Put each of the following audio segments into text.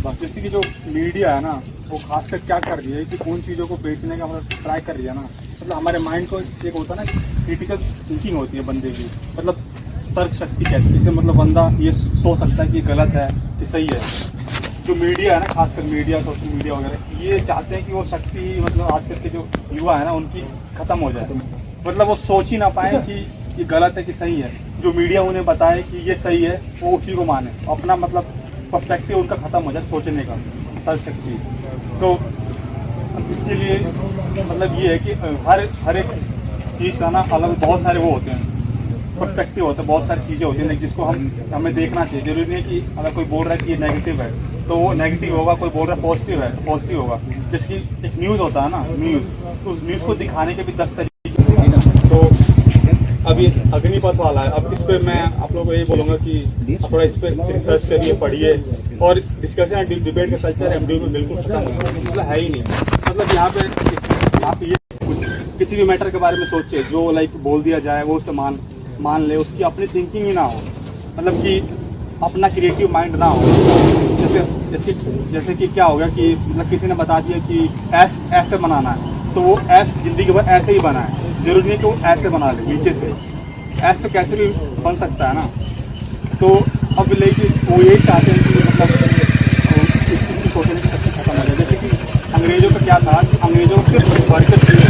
बस जैसे कि जो मीडिया है ना वो खासकर क्या कर रही है कि उन चीज़ों को बेचने का मतलब ट्राई कर रही है ना, मतलब हमारे माइंड को एक होता है ना क्रिटिकल थिंकिंग होती है बंदे की, मतलब तर्क शक्ति कहती है, इससे मतलब बंदा ये सोच सकता है कि गलत है कि सही है। जो मीडिया है ना, खासकर मीडिया, सोशल मीडिया वगैरह, ये चाहते हैं कि वो शक्ति मतलब आजकल के जो युवा है ना उनकी खत्म हो जाए, मतलब वो सोच ही ना पाए कि ये गलत है कि सही है। जो मीडिया उन्हें बताए कि ये सही है वो उसी को माने, अपना मतलब पर्सपेक्टिव उनका खत्म हो जाए सोचने का, तर्क शक्ति। तो इसके लिए मतलब ये है कि हर एक चीज़ का ना अलग बहुत सारे वो होते हैं, पर्सपेक्टिव होता है, बहुत सारी चीज़ें होती हैं जिसको हमें देखना चाहिए। जरूरी नहीं है कि अगर कोई बोल रहा है कि ये नेगेटिव है तो वो नेगेटिव होगा, कोई बोल रहा है पॉजिटिव है तो पॉजिटिव होगा। जैसे एक न्यूज़ होता है ना, न्यूज़, तो उस न्यूज़ को दिखाने के भी 10 तरीके। तो अभी अग्निपथ वाला है, अब इस पर मैं आप लोगों को यही बोलूँगा कि आप थोड़ा इस पर रिसर्च करिए, पढ़िए, और डिस्कशन डिबेट का कल्चर एमडीयू में बिल्कुल खत्म हो गया, मतलब है ही नहीं। मतलब यहाँ पे ये किसी भी मैटर के बारे में सोचे, जो लाइक बोल दिया जाए वो उसे मान ले, उसकी अपनी थिंकिंग ही ना हो, मतलब कि अपना क्रिएटिव माइंड ना हो। जैसे कि क्या हो गया कि मतलब किसी ने बता दिया कि ऐसे बनाना है तो वो जिंदगी भर ऐसे ही बनाए, जरूरी नहीं कि वो ऐसे बना ले नीचे से, ऐसे कैसे भी बन सकता है ना। तो अब लेकिन वो यही चाहते हैं कि मतलब इसकी सोचने की शक्ति खत्म हो जाए। जैसे कि अंग्रेजों का क्या था, अंग्रेजों को सिर्फ वर्कर चाहिए,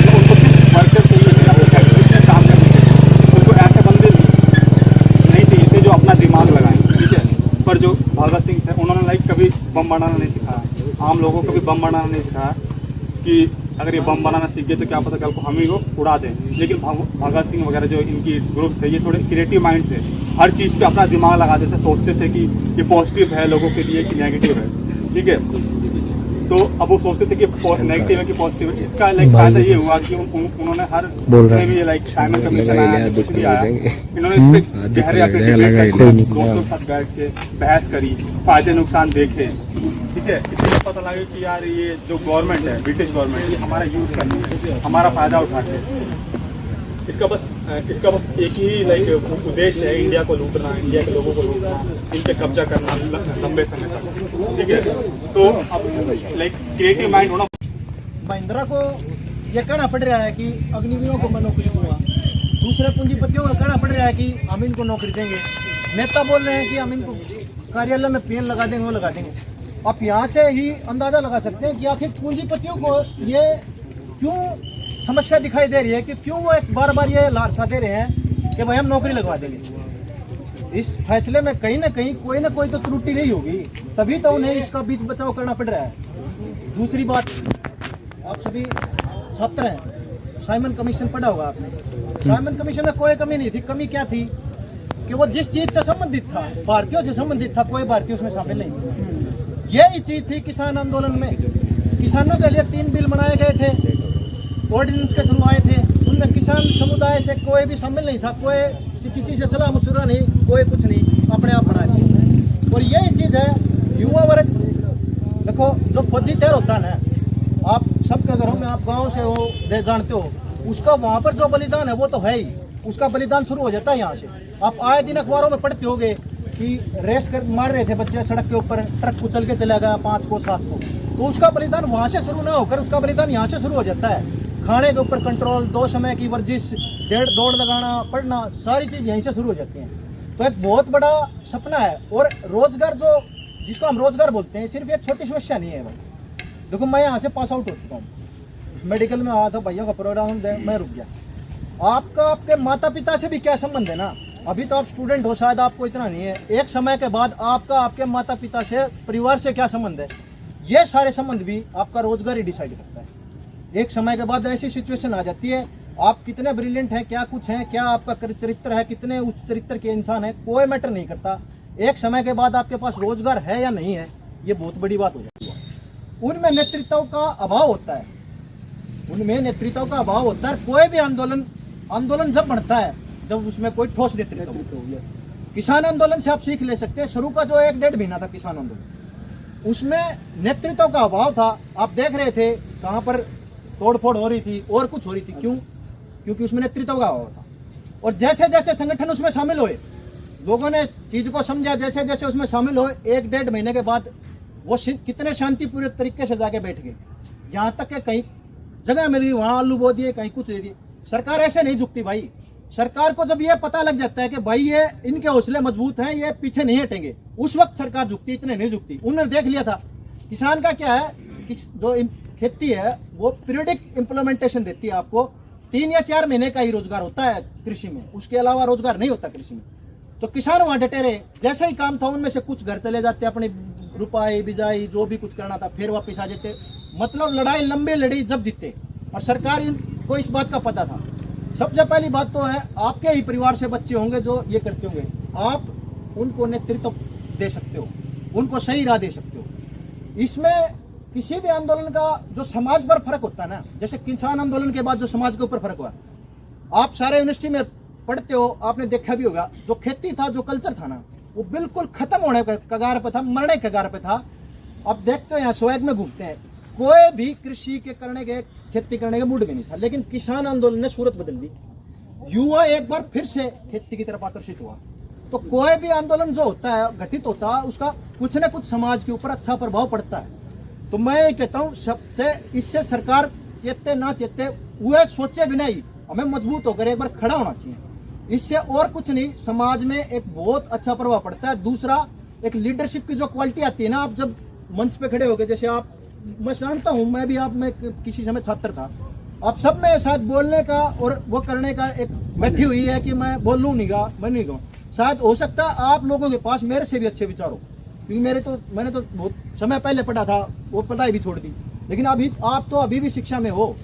तो उनको सिर्फ वर्कर चाहिए थे अपने फैक्ट्री में काम करने के लिए, उनको ऐसे बंदे नहीं चाहिए थे जो अपना दिमाग लगाएं, ठीक है। पर जो भगत सिंह थे उन्होंने लाइक कभी बम बनाना नहीं सिखाया, आम लोगों को कभी बम बनाना नहीं सिखाया कि अगर ये बम बनाना सीख गए तो क्या पता कल को हम ही को उड़ा दें। लेकिन भगत सिंह वगैरह जो इनकी ग्रुप थे ये थोड़े क्रिएटिव माइंड थे, हर चीज़ पे अपना दिमाग लगाते थे, सोचते थे कि ये पॉजिटिव है लोगों के लिए कि नेगेटिव है, ठीक है। तो अब वो सोचते थे कि नेगेटिव है कि पॉजिटिव है। इसका लाइक फायदा ये हुआ कि उन्होंने हर भी लाइक साइमन कमीशन आया, कुछ भी आया, इन्होंने इस पर गहरे अपने डिबेट करके दोस्तों के साथ बैठ के बहस करी, फायदे नुकसान देखे, ठीक है। इसलिए पता लगा कि यार ये जो गवर्नमेंट है, ब्रिटिश गवर्नमेंट, ये हमारा यूज करती है, हमारा फायदा उठाते हैं। इसका बस एक ही लाइक उद्देश्य है, इंडिया को लूटना, इंडिया के लोगों को लूटना, इन पे कब्जा करना लंबे समय तक, ठीक है। तो अब लाइक क्रिएटिव माइंड होना। महिंद्रा को ये कहना पड़ रहा है कि अग्निवीरों को मैं नौकरी दूंगा, दूसरे पूंजीपतियों को कहना पड़ रहा है कि हम इनको नौकरी देंगे, नेता बोल रहे हैं कि हम इनको कार्यालय में पेन लगा देंगे, वो लगा देंगे। आप यहाँ से ही अंदाजा लगा सकते हैं कि आखिर पूंजीपतियों को ये क्यों समस्या दिखाई दे रही है, कि क्यों वो एक बार बार ये लालसा दे रहे हैं कि भाई हम नौकरी लगवा देंगे। इस फैसले में कहीं ना कहीं कोई ना कोई तो त्रुटि रही होगी, तभी तो उन्हें इसका बीच बचाव करना पड़ रहा है। दूसरी बात, आप सभी छात्र हैं, साइमन कमीशन पढ़ा होगा आपने। साइमन कमीशन में कोई कमी नहीं थी। कमी क्या थी कि वो जिस चीज से संबंधित था, भारतीयों से संबंधित था, कोई भारतीय उसमें शामिल नहीं। यही चीज थी किसान आंदोलन में। किसानों के लिए 3 बिल बनाए गए थे, ऑर्डिनेंस के थ्रू आए थे, उनमें किसान समुदाय से कोई भी शामिल नहीं था, कोई किसी से सलाह मशुरा नहीं, कोई कुछ नहीं, अपने आप बनाए थे। और यही चीज है युवा वर्ग। देखो जो फौजी तैयार होता है ना, आप सबके घरों में, आप गांव से हो, जानते हो, उसका वहां पर जो बलिदान है वो तो है ही, उसका बलिदान शुरू हो जाता है यहाँ से। आप आए दिन अखबारों में पढ़ते होंगे कि रेस कर मार रहे थे बच्चे सड़क के ऊपर, ट्रक कुचल के चला गया 5 को 7 को, तो उसका बलिदान वहां से शुरू ना होकर उसका बलिदान यहाँ से शुरू हो जाता है। खाने के ऊपर कंट्रोल, 2 समय की वर्जिश, दौड़ लगाना, पढ़ना, सारी चीज यहीं से शुरू हो जाती हैं। तो एक बहुत बड़ा सपना है। और रोजगार, जो जिसको हम रोजगार बोलते हैं, सिर्फ एक छोटी समस्या नहीं है भाई। देखो मैं यहाँ से पास आउट हो चुका हूँ, मेडिकल में आया था, भाइयों का प्रोग्राम मैं रुक गया। आपका आपके माता पिता से भी क्या संबंध है ना, अभी तो आप स्टूडेंट हो, शायद आपको इतना नहीं है। एक समय के बाद आपका आपके माता पिता से, परिवार से क्या संबंध है, ये सारे संबंध भी आपका रोजगार ही डिसाइड करता है। एक समय के बाद ऐसी सिचुएशन आ जाती है, आप कितने ब्रिलियंट हैं, क्या कुछ हैं, क्या आपका चरित्र है, कितने उच्च चरित्र के इंसान हैं, कोई मैटर नहीं करता। एक समय के बाद आपके पास रोजगार है या नहीं है, ये बहुत बड़ी बात हो जाती है। उनमें नेतृत्व का अभाव होता है, उनमें नेतृत्व का अभाव होता है। कोई भी आंदोलन जब बढ़ता है जब उसमें कोई ठोस नेतृत्व हो। किसान आंदोलन से आप सीख ले सकते हैं, शुरू का जो 1-1.5 महीना था किसान आंदोलन, उसमें नेतृत्व का अभाव था। आप देख रहे थे कहाँ पर तोड़फोड़ हो रही थी और कुछ हो रही थी, क्यों? क्योंकि उसमें नेतृत्व का अभाव था। और जैसे जैसे संगठन उसमें शामिल हुए, लोगों ने चीज को समझा, जैसे जैसे उसमें शामिल हो, 1-1.5 महीने के बाद वो कितने शांतिपूर्ण तरीके से जाके बैठ गए। यहाँ तक कि कहीं जगह मिली वहां आलू बो दिए, कहीं कुछ दे दिए। सरकार ऐसे नहीं झुकती भाई। सरकार को जब ये पता लग जाता है कि भाई ये इनके हौसले मजबूत हैं, ये पीछे नहीं हटेंगे, उस वक्त सरकार झुकती, इतने नहीं झुकती। उन्होंने देख लिया था किसान का क्या है कि जो खेती है वो पीरियडिक इम्प्लीमेंटेशन देती है आपको। 3 या 4 महीने का ही रोजगार होता है कृषि में, उसके अलावा रोजगार नहीं होता कृषि में। तो किसान वहां डटे रहे, जैसे ही काम था उनमें से कुछ घर चले जाते, अपनी रुपाई बिजाई जो भी कुछ करना था, फिर वापस आ जाते। मतलब लड़ाई लंबी लड़ी जब जीते। और सरकार को इस बात का पता था। सबसे पहली बात तो है, आपके ही परिवार से बच्चे होंगे जो ये करते होंगे, आप उनको नेतृत्व दे सकते हो, उनको सही राह दे सकते हो। इसमें किसी भी आंदोलन का जो समाज पर फर्क होता है ना, जैसे किसान आंदोलन के बाद जो समाज के ऊपर फर्क हुआ, आप सारे यूनिवर्सिटी में पढ़ते हो, आपने देखा भी होगा, जो खेती था, जो कल्चर था ना, वो बिल्कुल खत्म होने के कगार पे था, मरने के कगार पे था। अब देखते हो यहाँ स्वैग में घूमते हैं, कोई भी कृषि के करने के, खेती करने के मूड में नहीं था। लेकिन किसान आंदोलन ने सूरत बदल दी, युवा एक बार फिर से खेती की तरफ आकर्षित हुआ। तो कोई भी आंदोलन जो होता है, घटित होता है, उसका कुछ न कुछ समाज के ऊपर अच्छा प्रभाव पड़ता है। तो मैं ये कहता हूँ, सबसे इससे सरकार चेते ना चेते, वह सोचे बिना ही हमें मजबूत होकर एक बार खड़ा होना चाहिए। इससे और कुछ नहीं, समाज में एक बहुत अच्छा प्रभाव पड़ता है। दूसरा, एक लीडरशिप की जो क्वालिटी आती है ना, आप जब मंच पे खड़े हो गए, जैसे आप, मैं जानता हूँ, मैं भी आप में किसी समय छात्र था, आप सब में शायद बोलने का और वो करने का एक बैठी हुई है कि मैं बोलूँ नहीं गा, मैं नहीं कहूँ। शायद हो सकता है आप लोगों के पास मेरे से भी अच्छे विचार हो, क्योंकि मैंने तो बहुत समय पहले पढ़ा था, वो पढ़ाई भी छोड़ दी। लेकिन अभी आप तो अभी भी शिक्षा में हो,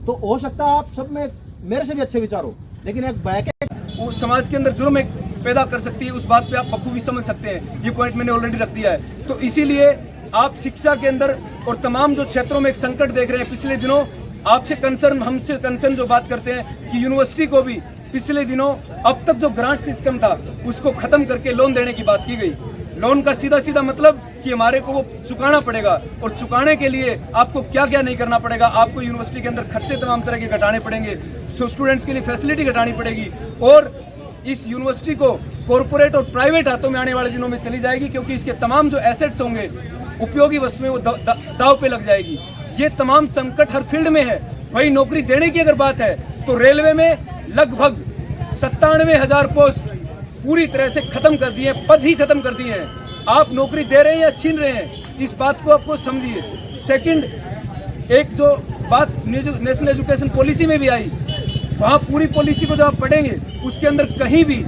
तो हो सकता है आप सब में मेरे से भी अच्छे विचार हो। लेकिन एक बैक वो समाज के अंदर जुर्म पैदा कर सकती है, उस बात पे आप बखूबी समझ सकते हैं। ये पॉइंट मैंने ऑलरेडी रख दिया है। तो इसीलिए आप शिक्षा के अंदर और तमाम जो क्षेत्रों में एक संकट देख रहे हैं, पिछले दिनों आपसे कंसर्न, हमसे कंसर्न जो बात करते हैं कि यूनिवर्सिटी को भी पिछले दिनों अब तक जो ग्रांट सिस्टम था उसको खत्म करके लोन देने की बात की गई। लोन का सीधा सीधा मतलब कि हमारे को वो चुकाना पड़ेगा, और चुकाने के लिए आपको क्या क्या नहीं करना पड़ेगा। आपको यूनिवर्सिटी के अंदर खर्चे तमाम तरह के घटाने पड़ेंगे, स्टूडेंट्स के लिए फैसिलिटी घटानी पड़ेगी, और इस यूनिवर्सिटी को कॉर्पोरेट और प्राइवेट हाथों में आने वाले दिनों में चली जाएगी, क्योंकि इसके तमाम जो एसेट्स होंगे, उपयोगी वस्तुएं, वो दाव पे लग जाएगी। ये तमाम संकट हर फील्ड में है। वही नौकरी देने की अगर बात है तो रेलवे में लगभग 97,000 पोस्ट पूरी तरह से खत्म कर दिए, पद ही खत्म कर दिए हैं। आप नौकरी दे रहे हैं या छीन रहे हैं, इस बात को आपको समझिए। सेकंड, एक जो बात नेशनल एजुकेशन पॉलिसी में भी आई, वहां पूरी पॉलिसी को जब आप पढ़ेंगे, उसके अंदर कहीं भी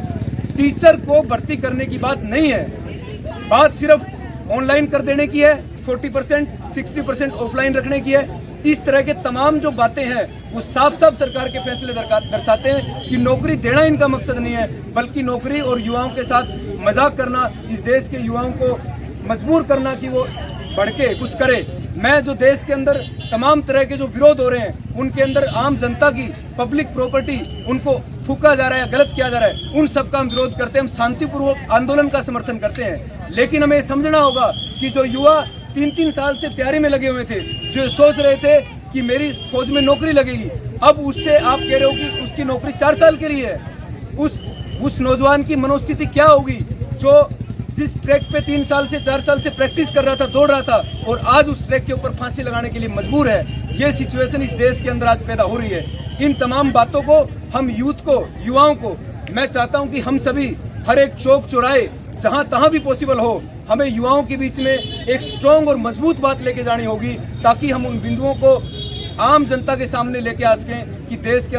टीचर को भर्ती करने की बात नहीं है। बात सिर्फ ऑनलाइन कर देने की है, 40%, 60% ऑफलाइन रखने की है। इस तरह के तमाम जो बातें हैं वो साफ साफ सरकार के फैसले दर्शाते हैं कि नौकरी देना इनका मकसद नहीं है, बल्कि नौकरी और युवाओं के साथ मजाक करना, इस देश के युवाओं को मजबूर करना कि वो बढ़ के कुछ करे। मैं जो देश के अंदर तमाम तरह के जो विरोध हो रहे हैं, उनके अंदर आम जनता की पब्लिक प्रॉपर्टी, उनको फूका जा रहा है, गलत किया जा रहा है, उन सब का हम विरोध करते हैं। हम शांतिपूर्वक आंदोलन का समर्थन करते हैं। लेकिन हमें समझना होगा कि जो युवा 3-3 साल से तैयारी में लगे हुए थे, जो सोच रहे थे कि मेरी फौज में नौकरी लगेगी, अब उससे आप कह रहे हो कि उसकी नौकरी 4 साल के लिए है। उस नौजवान की मनोस्थिति क्या होगी जो जिस ट्रैक पे 3 साल से 4 साल से प्रैक्टिस कर रहा था, दौड़ रहा था, और आज उस ट्रैक के ऊपर फांसी लगाने के लिए मजबूर है। ये सिचुएशन इस देश के अंदर आज पैदा हो रही है। इन तमाम बातों को हम यूथ को, युवाओं को, मैं चाहता हूं कि हम सभी हर एक चौक चौराहे जहां तहां भी पॉसिबल हो, हमें युवाओं के बीच में एक स्ट्रॉन्ग और मजबूत बात लेके जानी होगी, ताकि हम उन बिंदुओं को आम जनता के सामने लेके आ सकें कि देश के